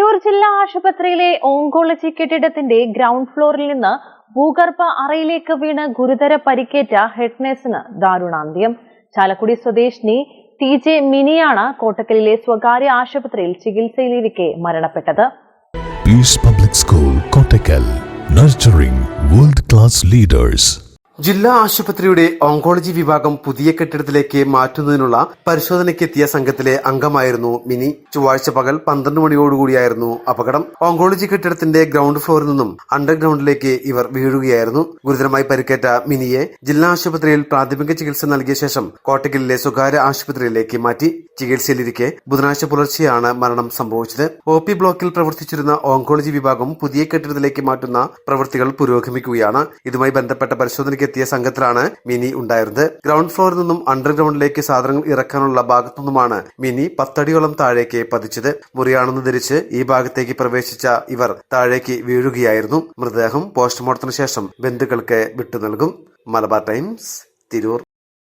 തിരൂർ ജില്ലാ ആശുപത്രിയിലെ ഓങ്കോളജി കെട്ടിടത്തിന്റെ ഗ്രൗണ്ട് ഫ്ലോറിൽ നിന്ന് ഭൂഗർഭ അറയിലേക്ക് വീണ് ഗുരുതര പരിക്കേറ്റ ഹെഡ് നഴ്സിന് ദാരുണാന്ത്യം. ചാലക്കുടി സ്വദേശിനി TJ മിനിയാണ് കോട്ടക്കലിലെ സ്വകാര്യ ആശുപത്രിയിൽ ചികിത്സയിലിരിക്കെ മരണപ്പെട്ടത്. Peace public school Kottakkal, nurturing world class leaders. ജില്ലാ ആശുപത്രിയുടെ ഓങ്കോളജി വിഭാഗം പുതിയ കെട്ടിടത്തിലേക്ക് മാറ്റുന്നതിനുള്ള പരിശോധനയ്ക്കെത്തിയ സംഘത്തിലെ അംഗമായിരുന്നു മിനി. ചൊവ്വാഴ്ച പകൽ 12 മണിയോടുകൂടിയായിരുന്നു അപകടം. ഓങ്കോളജി കെട്ടിടത്തിന്റെ ഗ്രൗണ്ട് ഫ്ലോറിൽ നിന്നും അണ്ടർഗ്രൗണ്ടിലേക്ക് ഇവർ വീഴുകയായിരുന്നു. ഗുരുതരമായി പരിക്കേറ്റ മിനിയെ ജില്ലാ ആശുപത്രിയിൽ പ്രാഥമിക ചികിത്സ നൽകിയ ശേഷം കോട്ടക്കലിലെ സ്വകാര്യ ആശുപത്രിയിലേക്ക് മാറ്റി. ചികിത്സയിലിരിക്കെ ബുധനാഴ്ച പുലർച്ചെയാണ് മരണം സംഭവിച്ചത്. OP ബ്ലോക്കിൽ പ്രവർത്തിച്ചിരുന്ന ഓങ്കോളജി വിഭാഗം പുതിയ കെട്ടിടത്തിലേക്ക് മാറ്റുന്ന പ്രവൃത്തികൾ പുരോഗമിക്കുകയാണ്. ഇതുമായി ബന്ധപ്പെട്ട പരിശോധനയ്ക്ക് എത്തിയ സംഘത്തിലാണ് മിനി ഉണ്ടായിരുന്നത്. ഗ്രൗണ്ട് ഫ്ലോറിൽ നിന്നും അണ്ടർഗ്രൗണ്ടിലേക്ക് സാധനങ്ങൾ ഇറക്കാനുള്ള ഭാഗത്തു നിന്നുമാണ് മിനി 10 അടിയോളം താഴേക്ക് പതിച്ചത്. മുറിയാണെന്ന് ധരിച്ച് ഈ ഭാഗത്തേക്ക് പ്രവേശിച്ച ഇവർ താഴേക്ക് വീഴുകയായിരുന്നു. മൃതദേഹം പോസ്റ്റ്മോർട്ടത്തിന് ശേഷം ബന്ധുക്കൾക്ക് വിട്ടു നൽകും. മലബാർ ടൈംസ്, തിരൂർ.